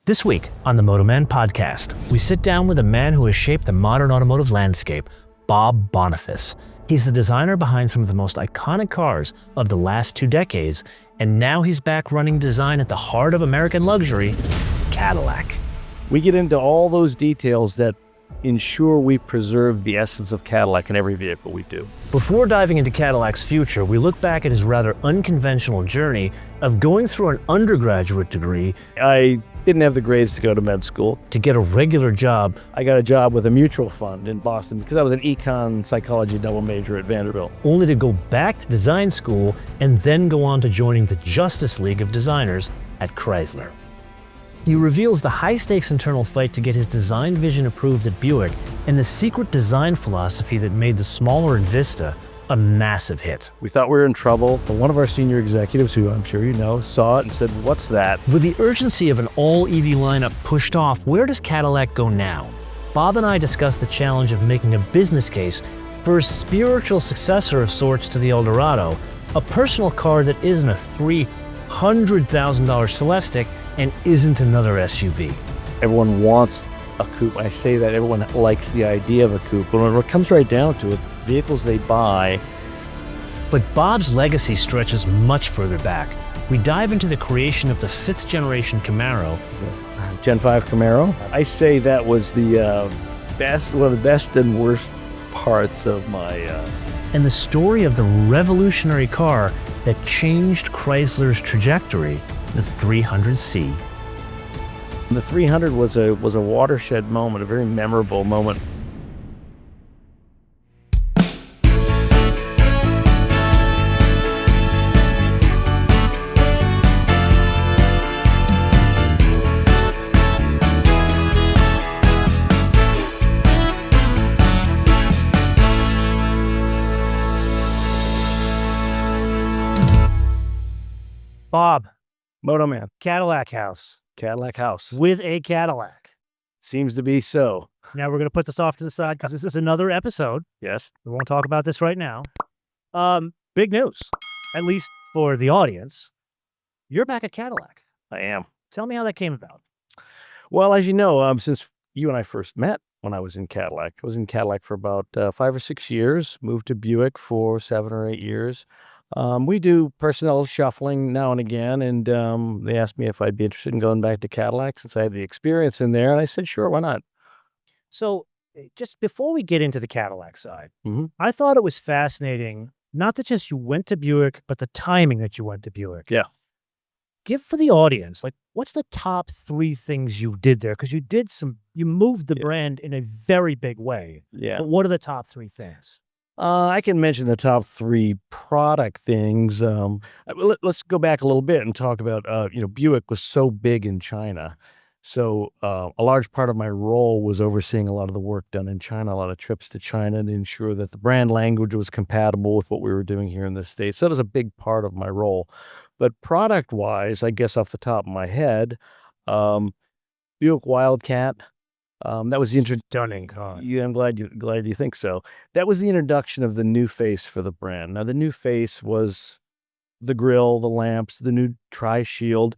This week on the Motoman podcast, we sit down with a man who has shaped the modern automotive landscape, Bob Boniface. He's the designer behind some of the most iconic cars of the last 2 decades, and now he's back running design at the heart of American luxury, Cadillac. We get into all those details that ensure we preserve the essence of Cadillac in every vehicle we do. Before diving into Cadillac's future, we look back at his rather unconventional journey of going through an undergraduate degree. I didn't have the grades to go to med school. To get a regular job. I got a job with a mutual fund in Boston because I was an econ psychology double major at Vanderbilt. Only to go back to design school and then go on to joining the Justice League of Designers at Chrysler. He reveals the high-stakes internal fight to get his design vision approved at Buick and the secret design philosophy that made the smaller Vista a massive hit. We thought we were in trouble, but one of our senior executives, who I'm sure you know, saw it and said, "What's that?" With the urgency of an all-EV lineup pushed off, where does Cadillac go now? Bob and I discuss the challenge of making a business case for a spiritual successor of sorts to the Eldorado, a personal car that isn't a $300,000 Celestiq and isn't another SUV. Everyone wants a coupe. I say that everyone likes the idea of a coupe, but when it comes right down to it, the vehicles they buy. But Bob's legacy stretches much further back. We dive into the creation of the 5th generation Camaro. Gen 5 Camaro. I say that was the one of the best and worst parts of my... And the story of the revolutionary car that changed Chrysler's trajectory, the 300C. The 300 was a watershed moment, a very memorable moment. Bob. Motoman. Cadillac House. Cadillac House. With a Cadillac. Seems to be so. Now we're going to put this off to the side because this is another episode. Yes. We won't talk about this right now. Big news, at least for the audience. You're back at Cadillac. I am. Tell me how that came about. Well, as you know, since you and I first met when I was in Cadillac, I was in Cadillac for about 5 or 6 years, moved to Buick for 7 or 8 years. We do personnel shuffling now and again, and they asked me if I'd be interested in going back to Cadillac since I had the experience in there, and I said, sure, why not? So just before we get into the Cadillac side, Mm-hmm. I thought it was fascinating, not that just you went to Buick, but the timing that you went to Buick. Yeah. Give for the audience, what's the top 3 things you did there? Because you moved the brand in a very big way. Yeah. But what are the top 3 things? I can mention the top 3 product things. Let's go back a little bit and talk about, Buick was so big in China. So a large part of my role was overseeing a lot of the work done in China, a lot of trips to China to ensure that the brand language was compatible with what we were doing here in the States. So that was a big part of my role. But product-wise, I guess off the top of my head, Buick Wildcat. That was the Stunning car. Yeah, I'm glad you think so. That was the introduction of the new face for the brand. Now, the new face was the grille, the lamps, the new tri-shield,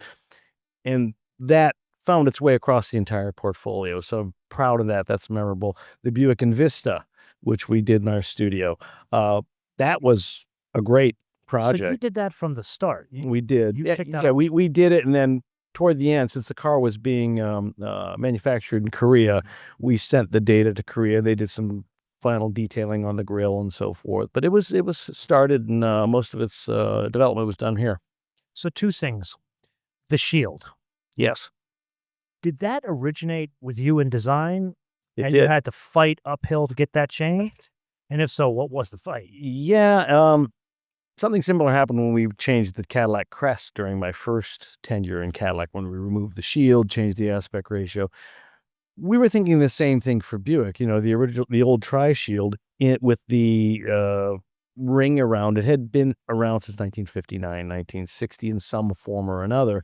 and that found its way across the entire portfolio. So I'm proud of that. That's memorable. The Buick Envista, which we did in our studio, that was a great project. So you did that from the start. We did. You picked out- Yeah, we did it, and then toward the end, since the car was being manufactured in Korea, we sent the data to Korea. They did some final detailing on the grille and so forth. But it was started, and most of its development was done here. So 2 things. The shield. Yes, Did that originate with you in design? it And did. you had to fight uphill to get that changed? And if so, what was the fight? Yeah, something similar happened when we changed the Cadillac crest during my first tenure in Cadillac, when we removed the shield, changed the aspect ratio. We were thinking the same thing for Buick. The old tri-shield with the ring around it had been around since 1959, 1960 in some form or another.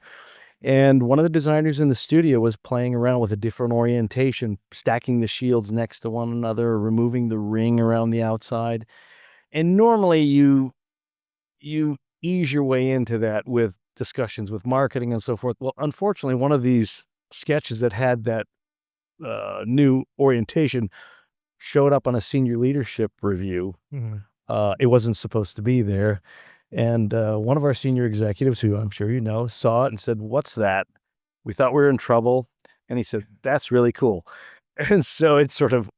And one of the designers in the studio was playing around with a different orientation, stacking the shields next to one another, removing the ring around the outside. And normally you ease your way into that with discussions with marketing and so forth. Well, unfortunately, one of these sketches that had that new orientation showed up on a senior leadership review. It wasn't supposed to be there. And one of our senior executives, who I'm sure you know, saw it and said, "What's that? We thought we were in trouble." And he said, "That's really cool." And so it sort of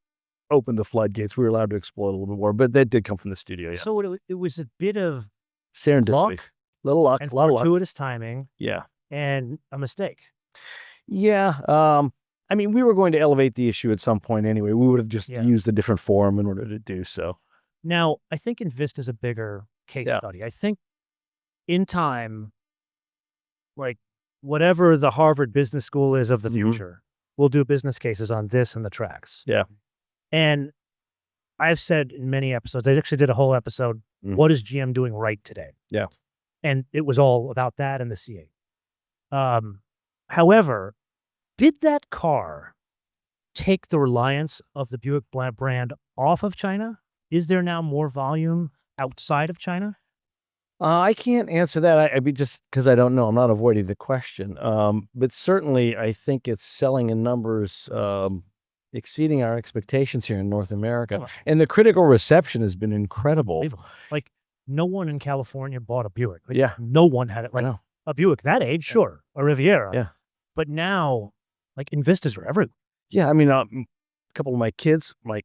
opened the floodgates. We were allowed to explore a little bit more, but that did come from the studio. Yeah. So it was a bit of Serendipity. luck Little luck, and a lot of luck. fortuitous timing Yeah. and a mistake. Yeah. I mean, we were going to elevate the issue at some point anyway. We would have just used a different forum in order to do so. Now, I think Invista is a bigger case study. I think in time, like whatever the Harvard Business School is of the future, we'll do business cases on this and the tracks. Yeah. And I've said in many episodes, I actually did a whole episode, what is GM doing right today? Yeah. And it was all about that and the C8. However, did that car take the reliance of the Buick brand off of China? Is there now more volume outside of China? I can't answer that. I mean, just because I don't know. I'm not avoiding the question. But certainly, I think it's selling in numbers exceeding our expectations here in North America. And the critical reception has been incredible. Like, no one in California bought a Buick. Like, Yeah. no one had it. Like, a Buick that age, sure. A Riviera. Yeah. But now, like, Invistas are everywhere. Yeah. I mean, a couple of my kids, my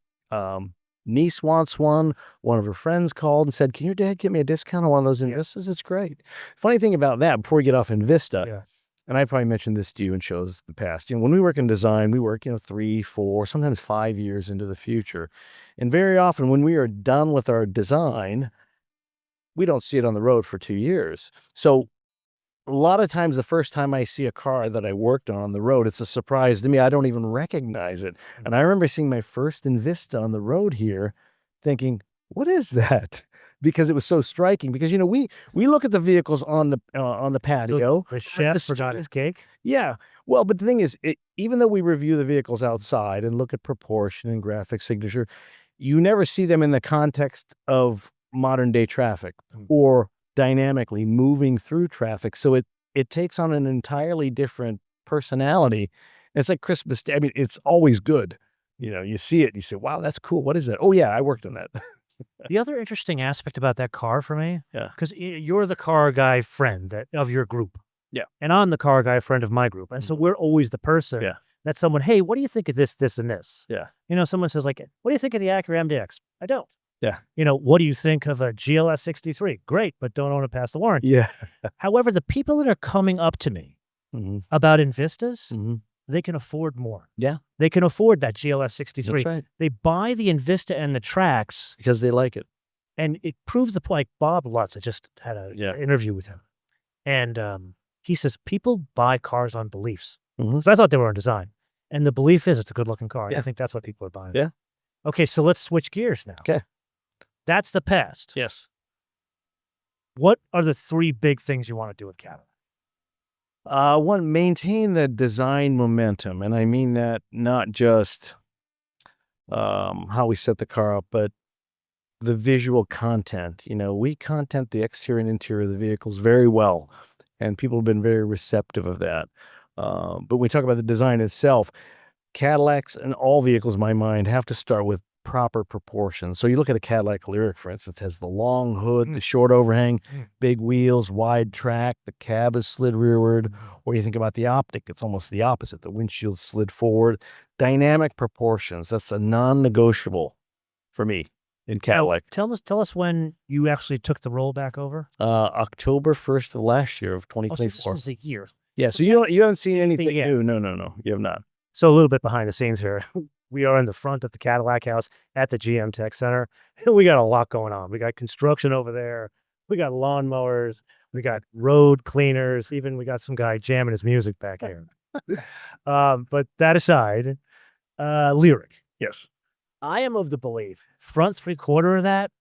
niece wants one. One of her friends called and said, "Can your dad get me a discount on one of those Invistas?" It's great. Funny thing about that, before we get off Invista, and I probably mentioned this to you in shows in the past, when we work in design, we work, 3, 4, sometimes 5 years into the future. And very often when we are done with our design, we don't see it on the road for 2 years. So a lot of times, the first time I see a car that I worked on the road, it's a surprise to me. I don't even recognize it. And I remember seeing my first Invista on the road here thinking, what is that? Because it was so striking. Because, we look at the vehicles on the patio. The chef forgot his cake? Yeah. Well, but the thing is, even though we review the vehicles outside and look at proportion and graphic signature, you never see them in the context of modern day traffic or dynamically moving through traffic. So it takes on an entirely different personality. It's like Christmas Day. I mean, it's always good. You see it and you say, wow, that's cool. What is that? Oh yeah, I worked on that. The other interesting aspect about that car for me, Yeah. because you're the car guy friend of your group. Yeah. And I'm the car guy friend of my group. And so we're always the person that someone, hey, what do you think of this, this, and this? Yeah. Someone says like, what do you think of the Acura MDX? I don't. Yeah. What do you think of a GLS 63? Great, but don't own it past the warranty. Yeah. However, the people that are coming up to me about Invistas, they can afford more. Yeah. They can afford that GLS 63. That's right. They buy the Invista and the tracks Because they like it. and it proves the point. Bob Lutz, I just had an interview with him. And he says, people buy cars on beliefs. So I thought they were on design. And the belief is it's a good looking car. Yeah. I think that's what people are buying. Yeah. Okay, so let's switch gears now. Okay. That's the past. Yes. What are the 3 big things you want to do with Cadillac? One, maintain the design momentum. And I mean that not just how we set the car up, but the visual content. We content the exterior and interior of the vehicles very well, and people have been very receptive of that. But when we talk about the design itself, Cadillacs and all vehicles, in my mind, have to start with proper proportions. So you look at a Cadillac Lyriq, for instance, has the long hood, the short overhang, big wheels, wide track, the cab is slid rearward. Or you think about the optic, it's almost the opposite. The windshield slid forward. Dynamic proportions, that's a non-negotiable for me in Cadillac. Tell us when you actually took the roll back over. October 1st of last year of 2024. This was a year. Yeah, so you haven't seen anything yet. new. No, you have not. So a little bit behind the scenes here. We are in the front of the Cadillac house at the GM Tech Center. We got a lot going on. We got construction over there. We got lawnmowers. We got road cleaners. Even we got some guy jamming his music back here. But that aside, Lyriq. Yes. I am of the belief, front 3/4 of that,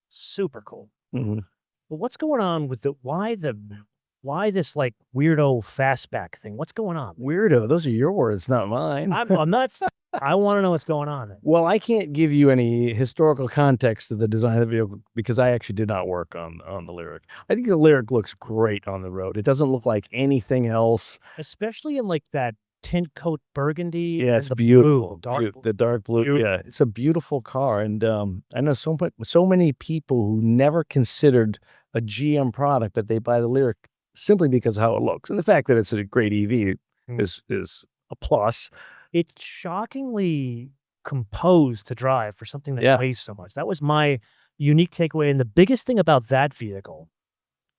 super cool. But what's going on with why this like weirdo fastback thing? What's going on? Weirdo. Those are your words, not mine. I'm not. I want to know what's going on. Well, I can't give you any historical context to the design of the vehicle because I actually did not work on the Lyric. I think the Lyric looks great on the road. It doesn't look like anything else. Especially in like that tint coat burgundy Yeah, and it's the beautiful. blue, dark blue. The dark blue. Beautiful. Yeah, it's a beautiful car, and I know so many people who never considered a GM product, but they buy the Lyric simply because of how it looks, and the fact that it's a great EV Mm. is a plus. It's shockingly composed to drive for something that Yeah. weighs so much. That was my unique takeaway. And the biggest thing about that vehicle,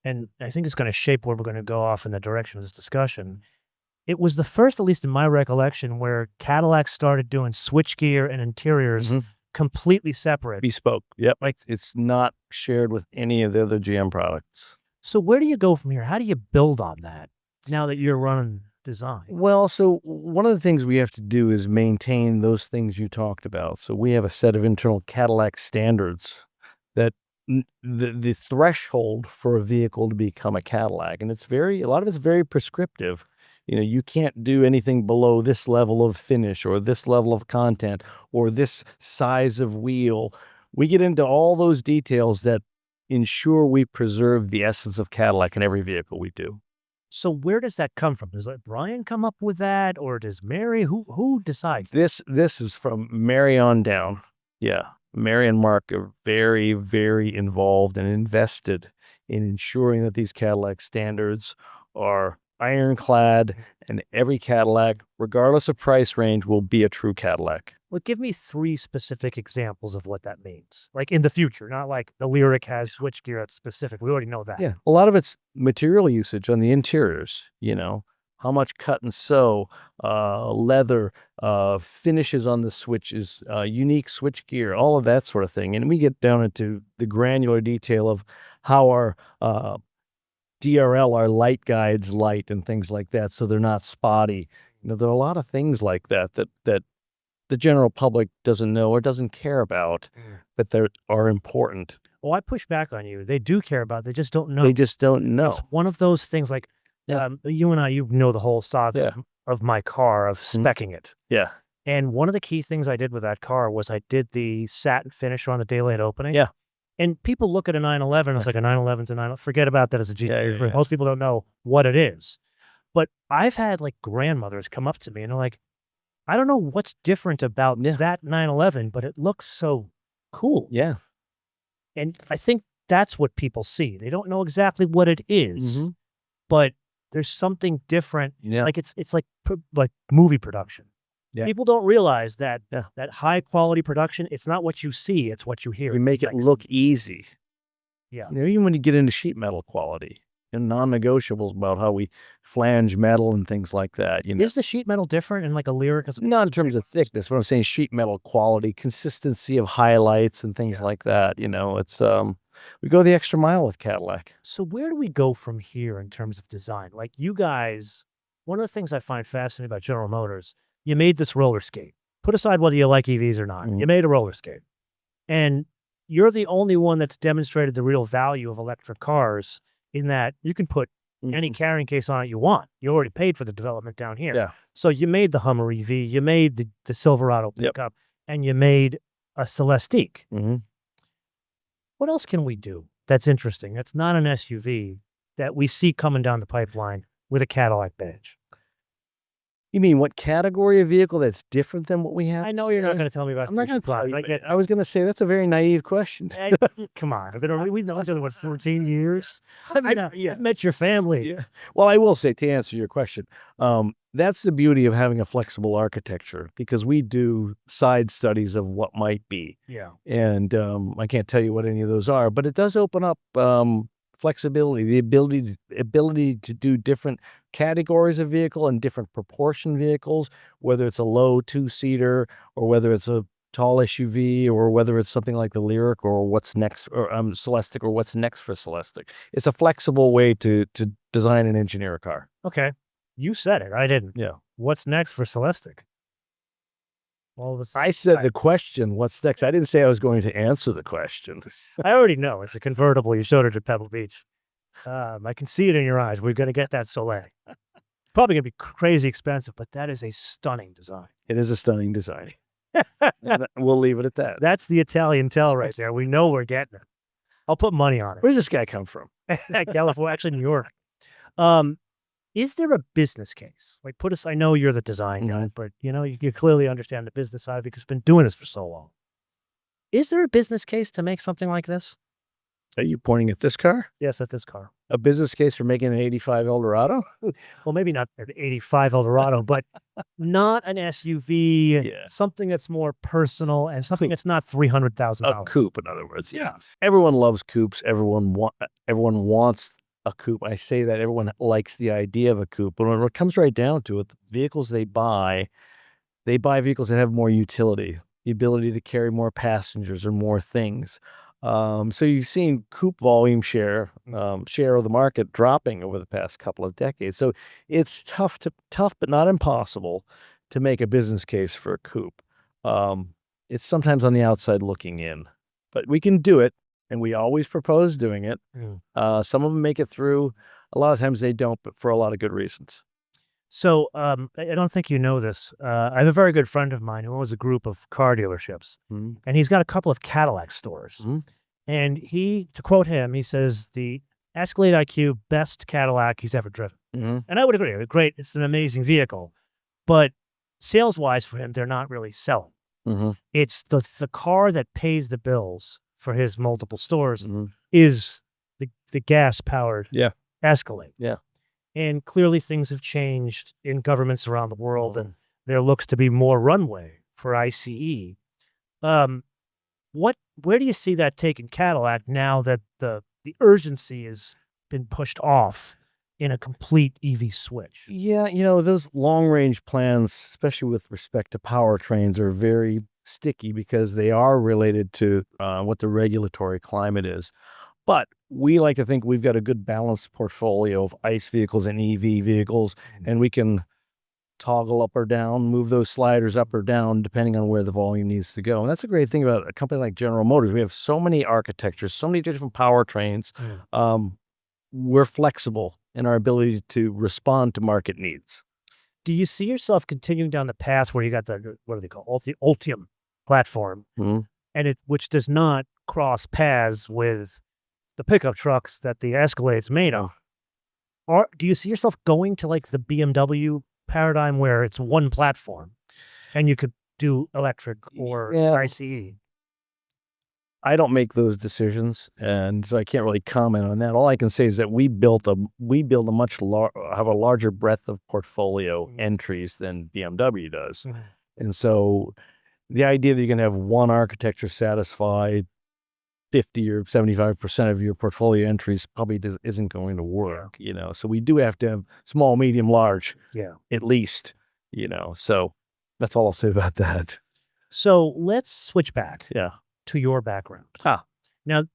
and I think it's going to shape where we're going to go off in the direction of this discussion. It was the first, at least in my recollection, where Cadillac started doing switchgear and interiors Mhm. completely separate. Bespoke. Yep. Like it's not shared with any of the other GM products. So where do you go from here? How do you build on that now that you're running design? Well, so one of the things we have to do is maintain those things you talked about. So we have a set of internal Cadillac standards that the threshold for a vehicle to become a Cadillac, and a lot of it's very prescriptive. You can't do anything below this level of finish or this level of content or this size of wheel. We get into all those details that ensure we preserve the essence of Cadillac in every vehicle we do. So where does that come from? Does like Brian come up with that, or does Mary? Who decides? This is from Mary on down. Yeah. Mary and Mark are very, very involved and invested in ensuring that these Cadillac standards are ironclad, and every Cadillac, regardless of price range, will be a true Cadillac. Well, give me 3 specific examples of what that means. Like in the future, not like the Lyric has switchgear that's specific. We already know that. Yeah. A lot of it's material usage on the interiors, how much cut and sew, leather, finishes on the switches, unique switch gear, all of that sort of thing. And we get down into the granular detail of how our DRL, our light guides light and things like that, so they're not spotty. There are a lot of things like that the general public doesn't know or doesn't care about, but they are important. Well, I push back on you. They do care about it. They just don't know. They just don't know. It's one of those things like Yeah. you and I, you know the whole saga Yeah. of my car, of specking it. Yeah. And one of the key things I did with that car was I did the satin finish on the daylight opening. Yeah. And people look at a 911, it's like a 911's a 911. Forget about that as a GT. Yeah. Most people don't know what it is. But I've had like grandmothers come up to me and they're like, I don't know what's different about that 911, but it looks so cool. Yeah. And I think that's what people see. They don't know exactly what it is, but there's something different. Yeah. Like it's like movie production. Yeah. People don't realize that that high quality production, it's not what you see, it's what you hear. We make it look easy. Yeah. Even when you get into sheet metal quality and non-negotiables about how we flange metal and things like that. Is the sheet metal different in like a Lyric? Not in terms of thickness, but I'm saying sheet metal quality, consistency of highlights and things like that. It's we go the extra mile with Cadillac. So where do we go from here in terms of design? Like you guys, one of the things I find fascinating about General Motors, you made this roller skate. Put aside whether you like EVs or not. You made a roller skate. And you're the only one that's demonstrated the real value of electric cars in that you can put any carrying case on it you want. You already paid for the development down here. Yeah. So you made the Hummer EV, you made the Silverado pickup, and you made a Celestiq. What else can we do that's interesting? That's not an SUV that we see coming down the pipeline with a Cadillac badge. You mean what category of vehicle that's different than what we have? I know you're not going to tell me about. I'm not going to tell you. Like, I was going to say that's a very naive question. come on, we've known each other, what, 14 years? I've met your family. Yeah. Well, I will say, to answer your question, that's the beauty of having a flexible architecture, because we do side studies of what might be. Yeah. And I can't tell you what any of those are, but it does open up flexibility, the ability to do different categories of vehicle and different proportion vehicles, whether it's a low 2-seater or whether it's a tall SUV or whether it's something like the Lyric or what's next, or Celestiq, or what's next for Celestiq. It's a flexible way to design and engineer a car. Okay. You said it. I didn't. Yeah. What's next for Celestiq? I said the question, what's next? I didn't say I was going to answer the question. I already know. It's a convertible. You showed it at Pebble Beach. I can see it in your eyes. We're going to get that Soleil. Probably going to be crazy expensive, but that is a stunning design. It is a stunning design. We'll leave it at that. That's the Italian tell right there. We know we're getting it. I'll put money on it. Where's this guy come from? California, actually New York. Is there a business case? Like, I know you're the design guy, but you clearly understand the business side because you've been doing this for so long. Is there a business case to make something like this? Are you pointing at this car? Yes, at this car. A business case for making an 85 Eldorado? Well, maybe not an 85 Eldorado, but not an SUV, something that's more personal and something that's not $300,000. A coupe, in other words. Yeah. Everyone loves coupes. Everyone wants a coupe. I say that everyone likes the idea of a coupe, but when it comes right down to it, the vehicles they buy vehicles that have more utility, the ability to carry more passengers or more things. So you've seen coupe volume share of the market dropping over the past couple of decades. So it's tough but not impossible to make a business case for a coupe. It's sometimes on the outside looking in, but we can do it, and we always propose doing it. Some of them make it through. A lot of times they don't, but for a lot of good reasons. So I don't think you know this. I have a very good friend of mine who owns a group of car dealerships, and he's got a couple of Cadillac stores. And to quote him, he says, the Escalade IQ, best Cadillac he's ever driven. And I would agree. Great. It's an amazing vehicle. But sales-wise for him, they're not really selling. It's the car that pays the bills for his multiple stores is the gas-powered Escalade. Yeah. And clearly things have changed in governments around the world, and there looks to be more runway for ICE. Where do you see that taking Cadillac now that the urgency has been pushed off in a complete EV switch? Yeah, those long-range plans, especially with respect to powertrains, are very sticky because they are related to what the regulatory climate is. But we like to think we've got a good balanced portfolio of ICE vehicles and EV vehicles, and we can toggle up or down, move those sliders up or down, depending on where the volume needs to go. And that's a great thing about a company like General Motors. We have so many architectures, so many different powertrains. We're flexible in our ability to respond to market needs. Do you see yourself continuing down the path where you got the, what do they call, the Ultium platform, and which does not cross paths with the pickup trucks that the Escalade's made of? Or do you see yourself going to like the BMW paradigm where it's one platform and you could do electric or ICE? I don't make those decisions, and so I can't really comment on that. All I can say is that we build a have a larger breadth of portfolio entries than BMW does. And so the idea that you can have one architecture satisfy 50 or 75% of your portfolio entries probably isn't going to work, So we do have to have small, medium, large, at least, So that's all I'll say about that. So let's switch back to your background. Now,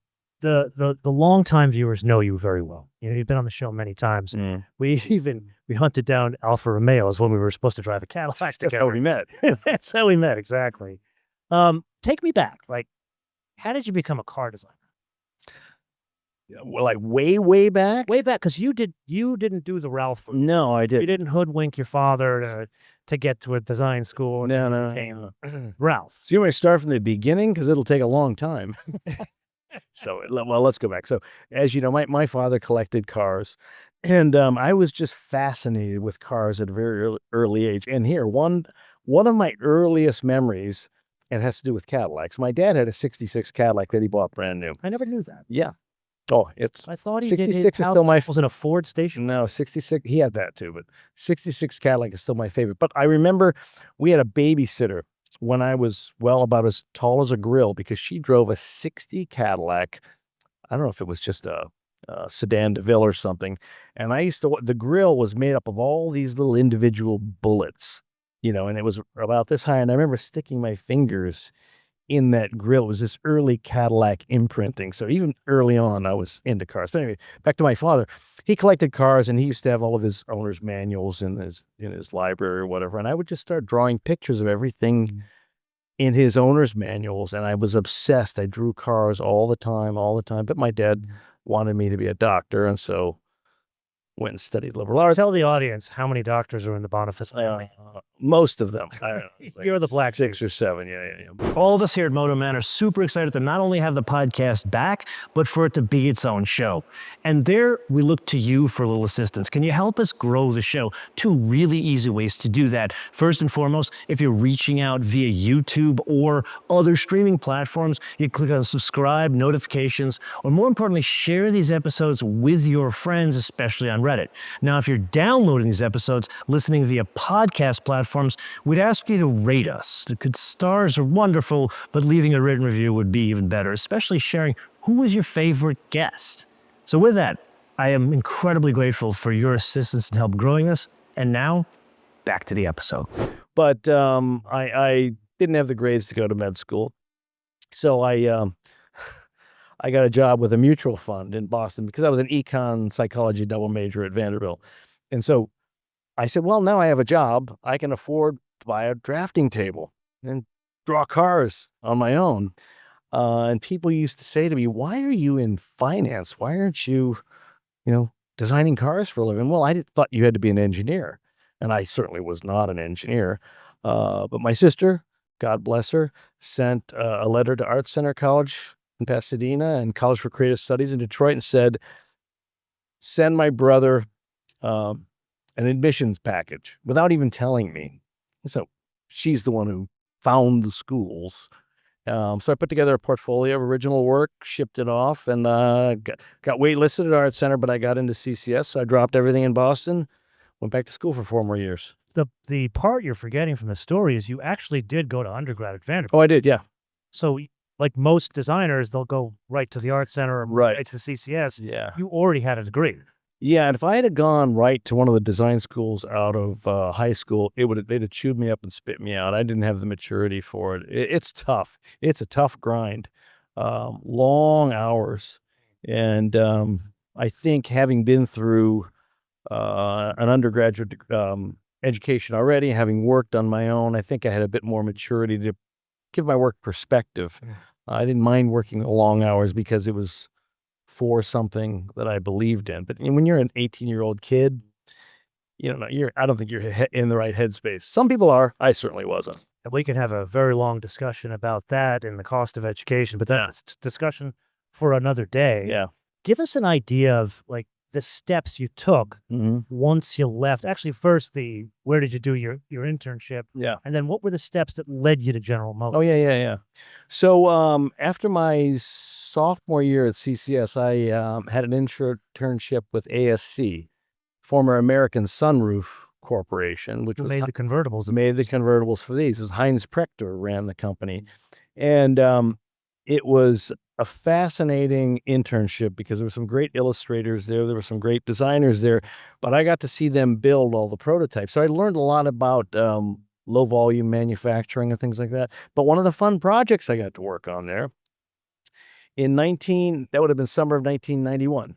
the longtime viewers know you very well. You've been on the show many times. We hunted down Alfa Romeos when we were supposed to drive a Cadillac together. That's how we met. That's how we met, exactly. Take me back. Like, how did you become a car designer? Well, like way back? Way back, because you didn't do the Ralph. No, I didn't. You didn't hoodwink your father to get to a design school. No. Ralph. So you want to start from the beginning? Because it'll take a long time. So, well, let's go back. So, as you know, my father collected cars, and I was just fascinated with cars at a very early age. And here, one of my earliest memories, and it has to do with Cadillacs. My dad had a 66 Cadillac that he bought brand new. I never knew that. Yeah. I thought he did. His still was in a Ford station. No, 66. He had that too, but 66 Cadillac is still my favorite. But I remember we had a babysitter when I was about as tall as a grill because she drove a 60 Cadillac. I don't know if it was just a sedan DeVille or something. And the grill was made up of all these little individual bullets, and it was about this high. And I remember sticking my fingers in that grill. It was this early Cadillac imprinting. So even early on, I was into cars. But anyway, back to my father. He collected cars, and he used to have all of his owner's manuals in his library or whatever. And I would just start drawing pictures of everything in his owner's manuals, and I was obsessed. I drew cars all the time. But my dad wanted me to be a doctor, and so went and studied liberal arts. Tell the audience how many doctors are in the Boniface family. Most of them. I don't know. You're the black 6 or 7. Yeah. All of us here at Moto Man are super excited to not only have the podcast back, but for it to be its own show. And there we look to you for a little assistance. Can you help us grow the show? 2 really easy ways to do that. First and foremost, if you're reaching out via YouTube or other streaming platforms, you click on subscribe, notifications, or more importantly, share these episodes with your friends, especially on Reddit. Now, if you're downloading these episodes, listening via podcast platforms, we'd ask you to rate us. The good stars are wonderful, but leaving a written review would be even better, especially sharing who was your favorite guest. So with that, I am incredibly grateful for your assistance in help growing this. And now, back to the episode. But I didn't have the grades to go to med school. So I got a job with a mutual fund in Boston because I was an econ psychology double major at Vanderbilt. And so I said, well, now I have a job. I can afford to buy a drafting table and draw cars on my own. And people used to say to me, why are you in finance? Why aren't you, designing cars for a living? Well, I thought you had to be an engineer. And I certainly was not an engineer. But my sister, God bless her, sent a letter to Art Center College in Pasadena and College for Creative Studies in Detroit and said, send my brother an admissions package without even telling me. So she's the one who found the schools. So I put together a portfolio of original work, shipped it off, and got waitlisted at Art Center, but I got into CCS, so I dropped everything in Boston, went back to school for 4 more years. The part you're forgetting from the story is you actually did go to undergrad at Vanderbilt. Oh, I did, yeah. So like most designers, they'll go right to the Art Center or right to CCS. Yeah. You already had a degree. Yeah, and if I had gone right to one of the design schools out of high school, they'd have chewed me up and spit me out. I didn't have the maturity for it. It's tough. It's a tough grind, long hours, and I think having been through an undergraduate education already, having worked on my own, I think I had a bit more maturity to give my work perspective. I didn't mind working the long hours because it was for something that I believed in. But when you're an 18-year-old kid, I don't think you're in the right headspace. Some people are. I certainly wasn't. We can have a very long discussion about that and the cost of education, but that's a discussion for another day. Yeah. Give us an idea of like the steps you took once you left. Actually, first, where did you do your internship? Yeah. And then what were the steps that led you to General Motors? Oh, yeah. So after my sophomore year at CCS, I had an internship with ASC, former American Sunroof Corporation, which made the convertibles. Made the convertibles for these. It was Heinz Prechter ran the company. And it was a fascinating internship because there were some great illustrators there. There were some great designers there, but I got to see them build all the prototypes. So I learned a lot about low volume manufacturing and things like that. But one of the fun projects I got to work on there that would have been summer of 1991.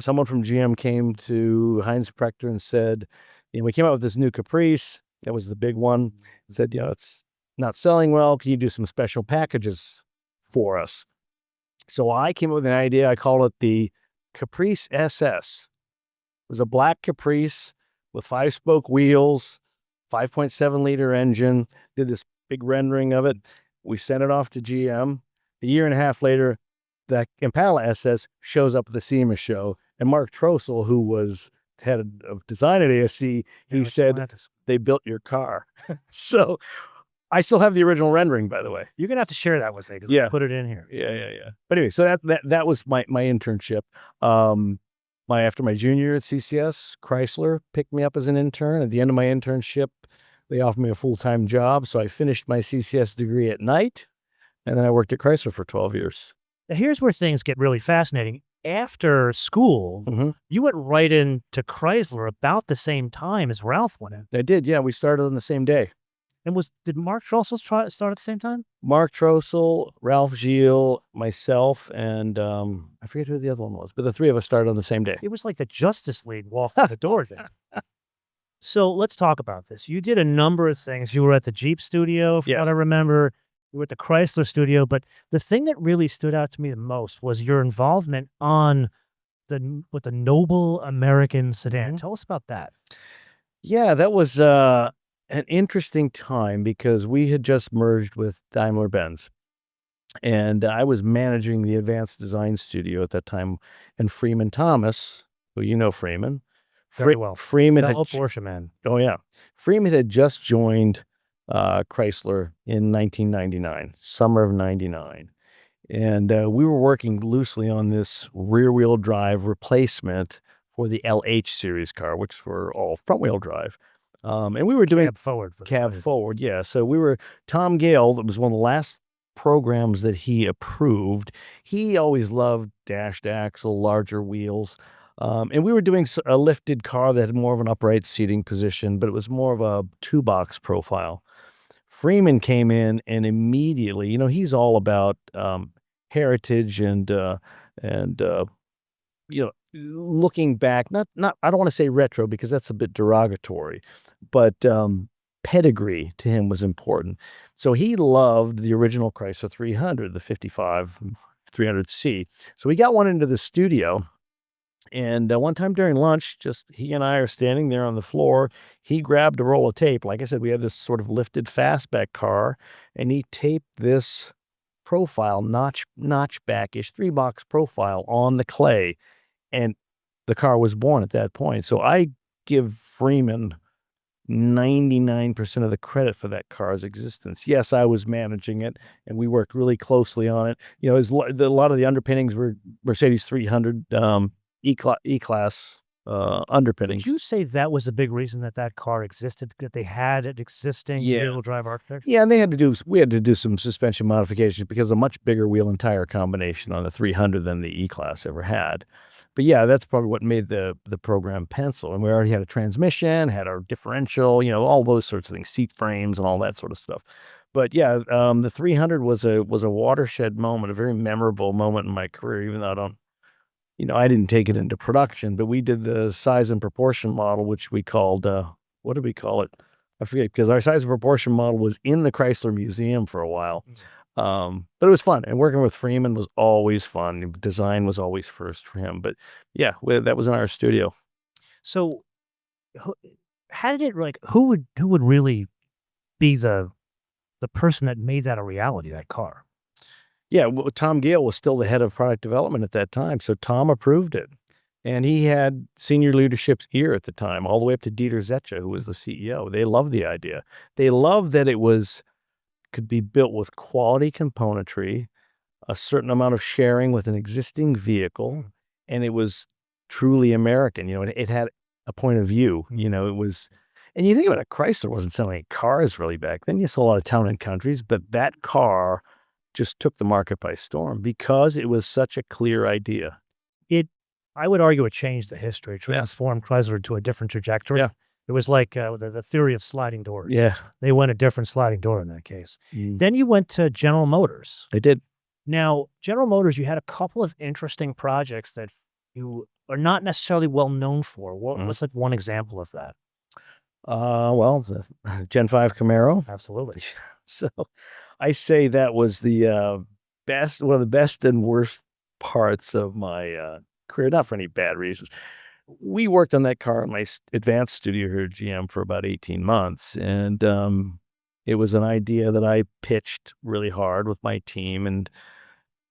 Someone from GM came to Heinz Prechter and said, we came out with this new Caprice. That was the big one. Said, it's not selling well. Can you do some special packages for us? So I came up with an idea. I called it the Caprice SS. It was a black Caprice with 5-spoke wheels, 5.7 liter engine. Did this big rendering of it. We sent it off to GM. A year and a half later, the Impala SS shows up at the SEMA show. And Mark Trossel, who was head of design at ASC, he said, they built your car. So I still have the original rendering, by the way. You're going to have to share that with me because I'll put it in here. Yeah. But anyway, so that was my internship. After my junior year at CCS, Chrysler picked me up as an intern. At the end of my internship, they offered me a full-time job. So I finished my CCS degree at night, and then I worked at Chrysler for 12 years. Now, here's where things get really fascinating. After school, you went right into Chrysler about the same time as Ralph went in. I did, yeah. We started on the same day. And did Mark Trossel start at the same time? Mark Trossel, Ralph Gilles, myself, and I forget who the other one was, but the three of us started on the same day. It was like the Justice League walked through the door then. So let's talk about this. You did a number of things. You were at the Jeep studio, from what I remember. You were at the Chrysler studio. But the thing that really stood out to me the most was your involvement on the noble American sedan. Mhm. Tell us about that. Yeah, that was an interesting time because we had just merged with Daimler-Benz. And I was managing the advanced design studio at that time. And Freeman Thomas, who you know Freeman, Very well. Freeman had Fellow Porsche man. oh yeah, Freeman had just joined Chrysler in 1999, summer of '99, and we were working loosely on this rear-wheel drive replacement for the LH series car, which were all front-wheel drive. And we were doing Cab forward. cab forward, yeah. So we were Tom Gale, that was one of the last programs that he approved. He always loved dashed axle, larger wheels. And we were doing a lifted car that had more of an upright seating position, but it was more of a two-box profile. Freeman came in and immediately, he's all about heritage and looking back, not I don't want to say retro because that's a bit derogatory, but pedigree to him was important. So he loved the original Chrysler 300, the 55 300C. So we got one into the studio, and one time during lunch, just he and I are standing there on the floor. He grabbed a roll of tape. Like I said, we had this sort of lifted fastback car, and he taped this profile, notchback-ish, three-box profile on the clay, and the car was born at that point. So I give Freeman 99% of the credit for that car's existence. Yes, I was managing it, and we worked really closely on it. A lot of the underpinnings were Mercedes 300 E-Class underpinnings. Would you say that was a big reason that car existed, that they had an existing Yeah. rear-wheel drive architecture? Yeah, and we had to do some suspension modifications because a much bigger wheel and tire combination on the 300 than the E-Class ever had. But yeah, that's probably what made the program pencil. And we already had a transmission, had our differential, all those sorts of things, seat frames and all that sort of stuff. But yeah, the 300 was a watershed moment, a very memorable moment in my career, even though I didn't take it into production, but we did the size and proportion model, which we called, what did we call it? I forget, because our size and proportion model was in the Chrysler Museum for a while. But it was fun, and working with Freeman was always fun. Design was always first for him. But yeah, that was in our studio. So, how did it who would really be the person that made that a reality? That car. Yeah, well, Tom Gale was still the head of product development at that time, so Tom approved it. And he had senior leadership's ear at the time, all the way up to Dieter Zetsche, who was the CEO. They loved the idea. They loved that it could be built with quality componentry, a certain amount of sharing with an existing vehicle, and it was truly American. It had a point of view. It was, and you think about it, Chrysler wasn't selling cars really back then. You saw a lot of town and countries, but that car just took the market by storm because it was such a clear idea. I would argue it changed the history, transformed Chrysler to a different trajectory. Yeah. It was like the theory of sliding doors. Yeah. They went a different sliding door in that case. Mm. Then you went to General Motors. They did. Now, General Motors, you had a couple of interesting projects that you are not necessarily well known for. What's like one example of that? Well, the Gen 5 Camaro. Absolutely. So I say that was the one of the best and worst parts of my career, not for any bad reasons. We worked on that car in my advanced studio here at GM for about 18 months. And it was an idea that I pitched really hard with my team. And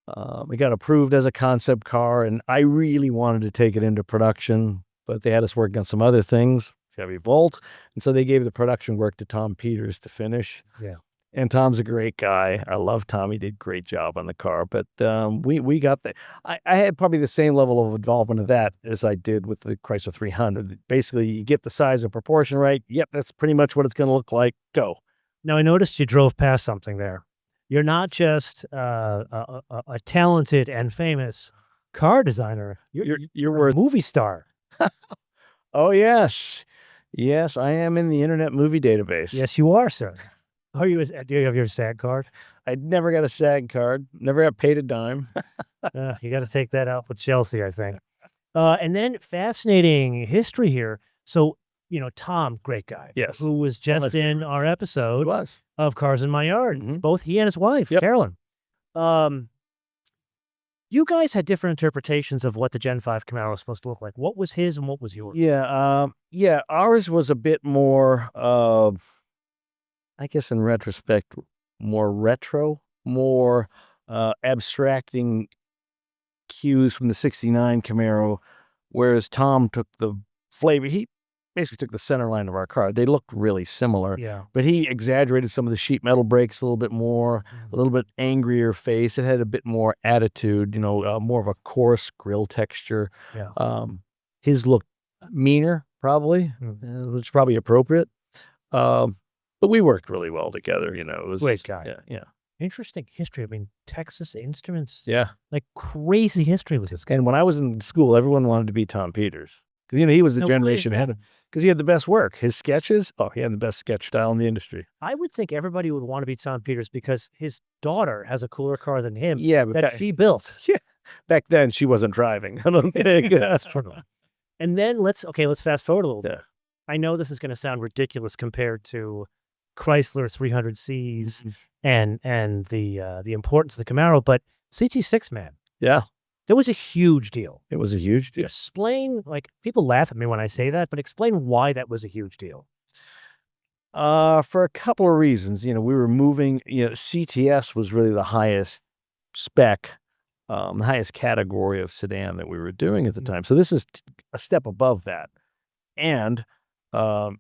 it got approved as a concept car. And I really wanted to take it into production, but they had us working on some other things, Chevy Volt. And so they gave the production work to Tom Peters to finish. Yeah. And Tom's a great guy. I love Tom. He did a great job on the car. But we got I had probably the same level of involvement of that as I did with the Chrysler 300. Basically, you get the size and proportion right. Yep, that's pretty much what it's going to look like. Go. Now, I noticed you drove past something there. You're not just a talented and famous car designer. You're a movie star. Oh, yes. Yes, I am in the Internet Movie Database. Yes, you are, sir. Do you have your SAG card? I never got a SAG card. Never got paid a dime. You got to take that out with Chelsea, I think. And then fascinating history here. So, Tom, great guy. Yes. Who was just in our episode of Cars in My Yard. Mhm. Both he and his wife, Yep. Carolyn. You guys had different interpretations of what the Gen 5 Camaro was supposed to look like. What was his and what was yours? Yeah, ours was a bit more of, I guess in retrospect, more retro, more abstracting cues from the '69 Camaro, whereas Tom took the flavor. He basically took the center line of our car. They looked really similar, Yeah. but he exaggerated some of the sheet metal brakes a little bit more, a little bit angrier face. It had a bit more attitude, more of a coarse grill texture. Yeah. His looked meaner, probably, which is probably appropriate. But we worked really well together. It was Great guy. Yeah. Interesting history. I mean, Texas Instruments, Yeah. like crazy history with this guy. And when I was in school, everyone wanted to be Tom Peters. Because, he was the No, generation why is ahead. Because he had the best work. His sketches, he had the best sketch style in the industry. I would think everybody would want to be Tom Peters because his daughter has a cooler car than him Yeah, but that she built. back then she wasn't driving. I don't think that's true. And then let's fast forward a little bit. Yeah. I know this is going to sound ridiculous compared to Chrysler 300Cs and the importance of the Camaro, but CT6, man, Yeah, that was a huge deal. it was a huge deal. Explain, like, people laugh at me when I say that, but explain why that was a huge deal. For a couple of reasons. We were moving, CTS was really the highest spec, the highest category of sedan that we were doing at the time. So this is a step above that. And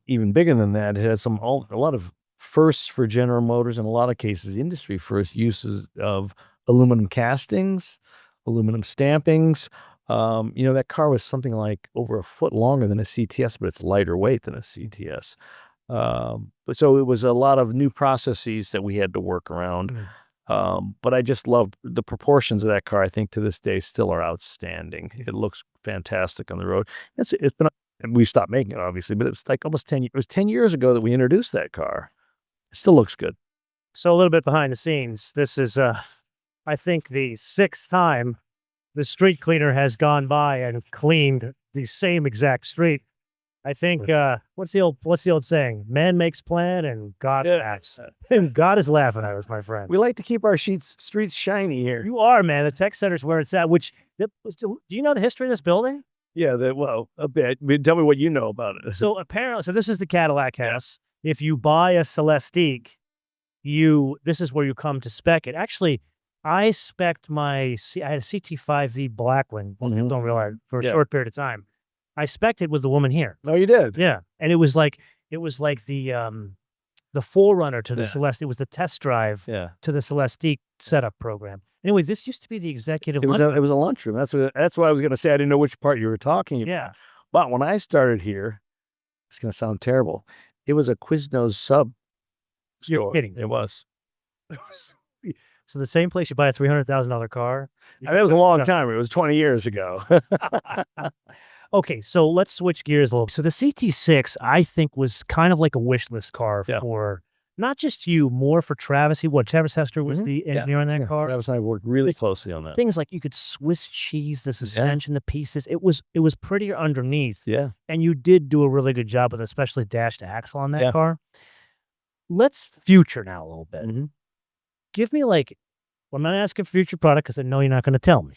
even bigger than that, it had a lot of firsts for General Motors, in a lot of cases, industry first uses of aluminum castings, aluminum stampings. That car was something like over a foot longer than a CTS, but it's lighter weight than a CTS. So it was a lot of new processes that we had to work around. But I just loved the proportions of that car. I think to this day still are outstanding. It looks fantastic on the road. It's been, and we stopped making it obviously, but it was like almost 10 years. It was 10 years ago that we introduced that car. It still looks good. So a little bit behind the scenes. This is, I think, the 6th time the street cleaner has gone by and cleaned the same exact street. I think, what's the old saying? Man makes plan and God acts. And God is laughing at us, my friend. We like to keep our streets shiny here. You are, man. The tech center's where it's at. Do you know the history of this building? Yeah, a bit. Tell me what you know about it. So apparently, this is the Cadillac house. If you buy a Celestiq, this is where you come to spec it. Actually, I spec'd I had a CT5V black one. Well, people don't realize, for a short period of time. I spec'd it with the woman here. Oh, you did? Yeah, and it was like the forerunner to the Celeste. It was the test drive to the Celestiq setup program. Anyway, this used to be the executive. It was a lunchroom. That's why I was going to say I didn't know which part you were talking about. Yeah, but when I started here, it's going to sound terrible. It was a Quiznos sub store. You're kidding. It was. So the same place you buy a $300,000 car. That was a long time. It was 20 years ago. Okay, so let's switch gears a little. So the CT6, I think, was kind of like a wish list car for not just you, more for Travis. Travis Hester was the engineer on that car. Travis and I worked really closely on that. Things like you could Swiss cheese the suspension, the pieces. It was prettier underneath. Yeah. And you did do a really good job with especially dash to axle on that car. Let's future now a little bit. Give me I'm not asking for future product because I know you're not going to tell me.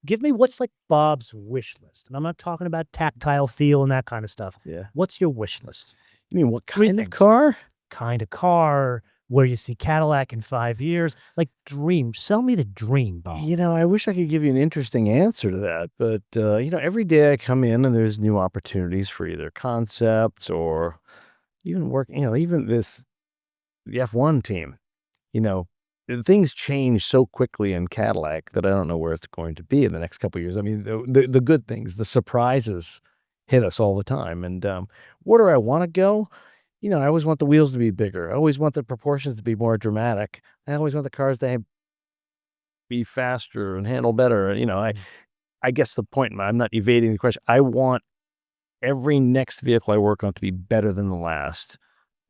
Give me what's like Bob's wish list. And I'm not talking about tactile feel and that kind of stuff. Yeah. What's your wish list? You mean what kind of car? Kind of car, where you see Cadillac in 5 years. Like dream. Sell me the dream, Bob. I wish I could give you an interesting answer to that. But, every day I come in and there's new opportunities for either concepts or even work, even the F1 team, things change so quickly in Cadillac that I don't know where it's going to be in the next couple of years. I mean, the good things, the surprises hit us all the time. And where do I want to go? I always want the wheels to be bigger. I always want the proportions to be more dramatic. I always want the cars to be faster and handle better. I guess the point, I'm not evading the question. I want every next vehicle I work on to be better than the last.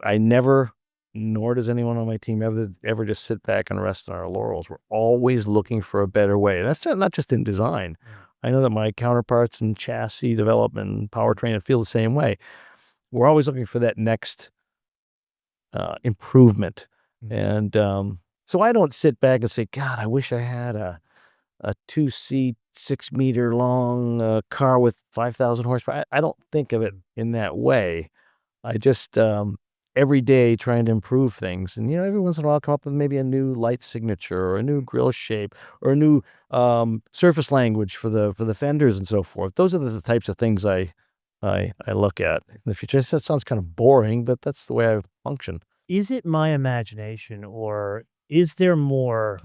I never, nor does anyone on my team ever just sit back and rest on our laurels. We're always looking for a better way. That's not just in design. I know that my counterparts in chassis development, powertrain, feel the same way. We're always looking for that next improvement. And so I don't sit back and say, God, I wish I had a a 2-seat, 6-meter long car with 5,000 horsepower. I don't think of it in that way. I just every day trying to improve things, and every once in a while come up with maybe a new light signature or a new grille shape or a new surface language for the fenders and so forth. Those are the types of things I look at in the future. That sounds kind of boring, but that's the way I function. Is it my imagination, or is there more,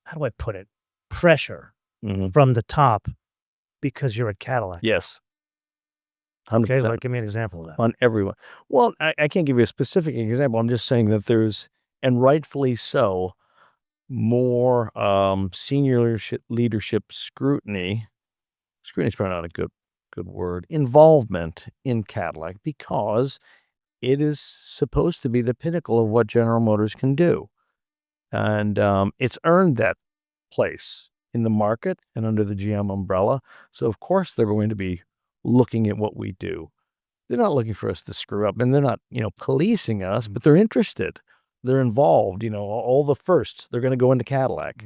how do I put it, pressure from the top because you're at Cadillac? Yes. Okay, 100%. give me an example of that. On everyone. Well, I can't give you a specific example. I'm just saying that there's, and rightfully so, more senior leadership scrutiny. Scrutiny is probably not a good word. Involvement in Cadillac, because it is supposed to be the pinnacle of what General Motors can do, and it's earned that place in the market and under the GM umbrella. So of course they're going to be looking at what we do. They're not looking for us to screw up, and they're not, policing us, but they're interested. They're involved, all the firsts. They're going to go into Cadillac,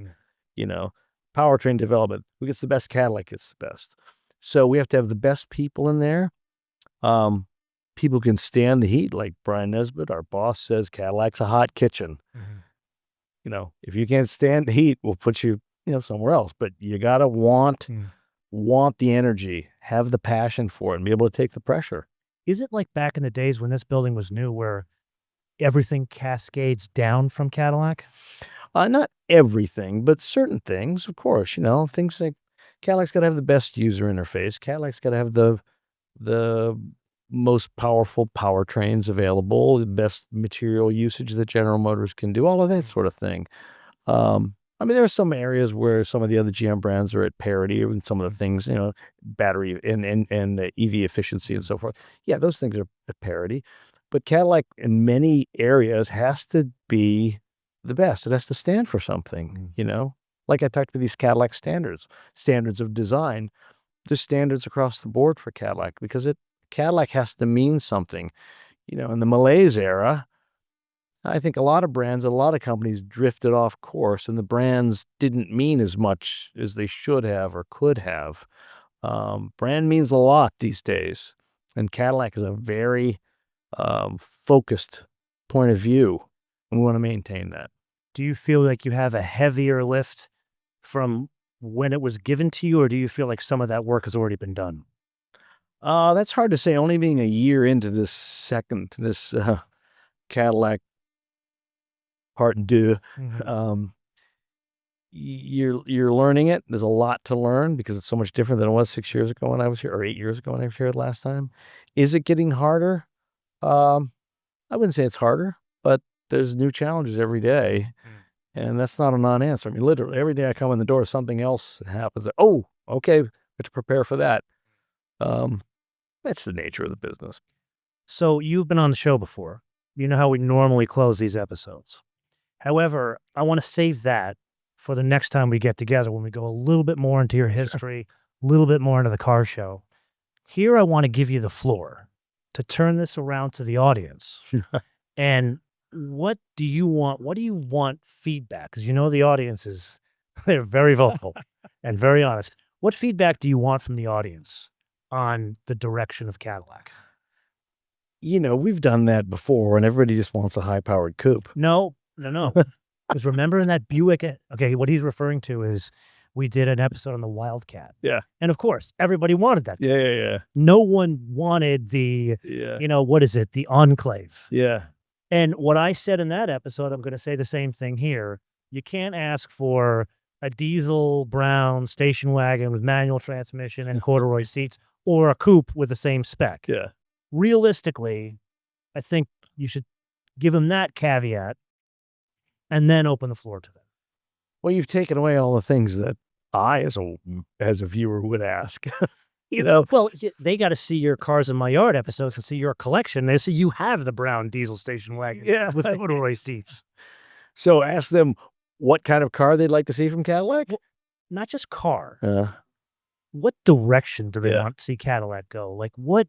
powertrain development. Who gets the best Cadillac gets the best. So we have to have the best people in there. People can stand the heat, like Brian Nesbitt, our boss, says Cadillac's a hot kitchen. If you can't stand the heat, we'll put you, somewhere else. But you got to want the energy, have the passion for it, and be able to take the pressure. Is it like back in the days when this building was new, where everything cascades down from Cadillac? Not everything, but certain things, of course. Things like Cadillac's got to have the best user interface. Cadillac's got to have the most powerful powertrains available, the best material usage that General Motors can do, all of that sort of thing. There are some areas where some of the other GM brands are at parity, and some of the things, battery and EV efficiency and so forth. Yeah, those things are at parity. But Cadillac, in many areas, has to be the best. It has to stand for something, Like I talked about these Cadillac standards of design. There's standards across the board for Cadillac, because Cadillac has to mean something. In the malaise era, I think a lot of brands, a lot of companies drifted off course, and the brands didn't mean as much as they should have or could have. Brand means a lot these days, and Cadillac is a very focused point of view, and we want to maintain that. Do you feel like you have a heavier lift from when it was given to you, or do you feel like some of that work has already been done? That's hard to say, only being a year into this Cadillac Part 2. You're learning it. There's a lot to learn, because it's so much different than it was 6 years ago when I was here, or 8 years ago when I was here last time. Is it getting harder? I wouldn't say it's harder, but there's new challenges every day, and that's not a non-answer. Literally every day I come in the door, something else happens. Oh, okay, we have to prepare for that. That's the nature of the business. So you've been on the show before. You know how we normally close these episodes. However, I want to save that for the next time we get together, when we go a little bit more into your history, a little bit more into the car show. Here, I want to give you the floor to turn this around to the audience. And what do you want? What do you want feedback? Because the audience they're very vocal and very honest. What feedback do you want from the audience on the direction of Cadillac? We've done that before, and everybody just wants a high-powered coupe. No. Because remember in that Buick, okay, what he's referring to is we did an episode on the Wildcat. Yeah. And of course, everybody wanted that. Yeah. No one wanted the, what is it? The Enclave. Yeah. And what I said in that episode, I'm going to say the same thing here. You can't ask for a diesel brown station wagon with manual transmission and corduroy seats, or a coupe with the same spec. Yeah. Realistically, I think you should give him that caveat and then open the floor to them. Well, you've taken away all the things that I, as a viewer, would ask. Well, they got to see your Cars in My Yard episodes and see your collection. They see you have the brown diesel station wagon with corduroy seats. So ask them what kind of car they'd like to see from Cadillac. Well, not just car. What direction do they want to see Cadillac go? Like where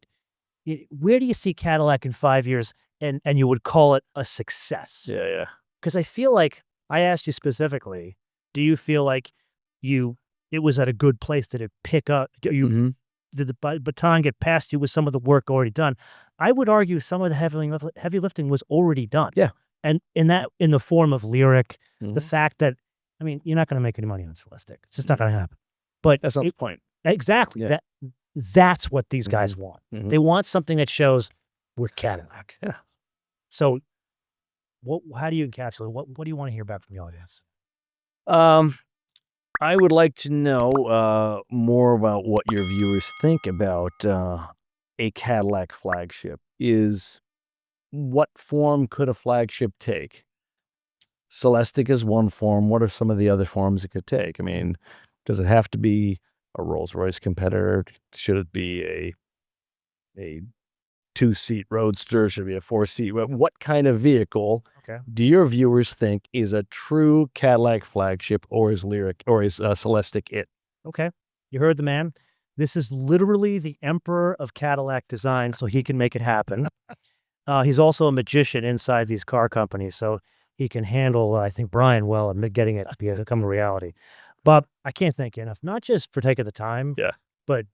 do you see Cadillac in 5 years, and you would call it a success? Yeah. Because I feel like I asked you specifically, do you feel like it was at a good place. Did it pick up? Mhm. Did the baton get passed you with some of the work already done? I would argue some of the heavy lifting was already done. Yeah. And in the form of lyric, the Mhm. fact that, I mean, you're not going to make any money on Celestic. It's just not going to happen. But That's not the point. exactly Yeah. that's what these guys want. Mhm. They want something that shows we're Cadillac. Yeah. So, how do you encapsulate? What do you want to hear back from the audience? I would like to know more about what your viewers think about a Cadillac flagship. What form could a flagship take? Celestic is one form. What are some of the other forms it could take? I mean, does it have to be a Rolls-Royce competitor? Should it be a two-seat roadster? Should it be a four-seat? What kind of vehicle do your viewers think is a true Cadillac flagship, or is Celestic it? Okay. You heard the man. This is literally the emperor of Cadillac design, so he can make it happen. He's also a magician inside these car companies, so he can handle, I think, Brian well and getting it to become a reality. Bob, I can't thank you enough, not just for taking the time, but,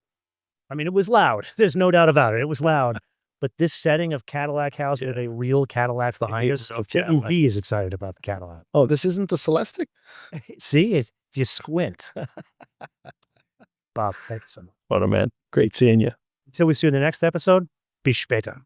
I mean, it was loud. There's no doubt about it. It was loud. But this setting of Cadillac House with a real Cadillac behind us, he is excited about the Cadillac. Oh, this isn't the Celestic? See, if you squint. Bob, thank you so much. What a man. Great seeing you. Until we see you in the next episode, bis später.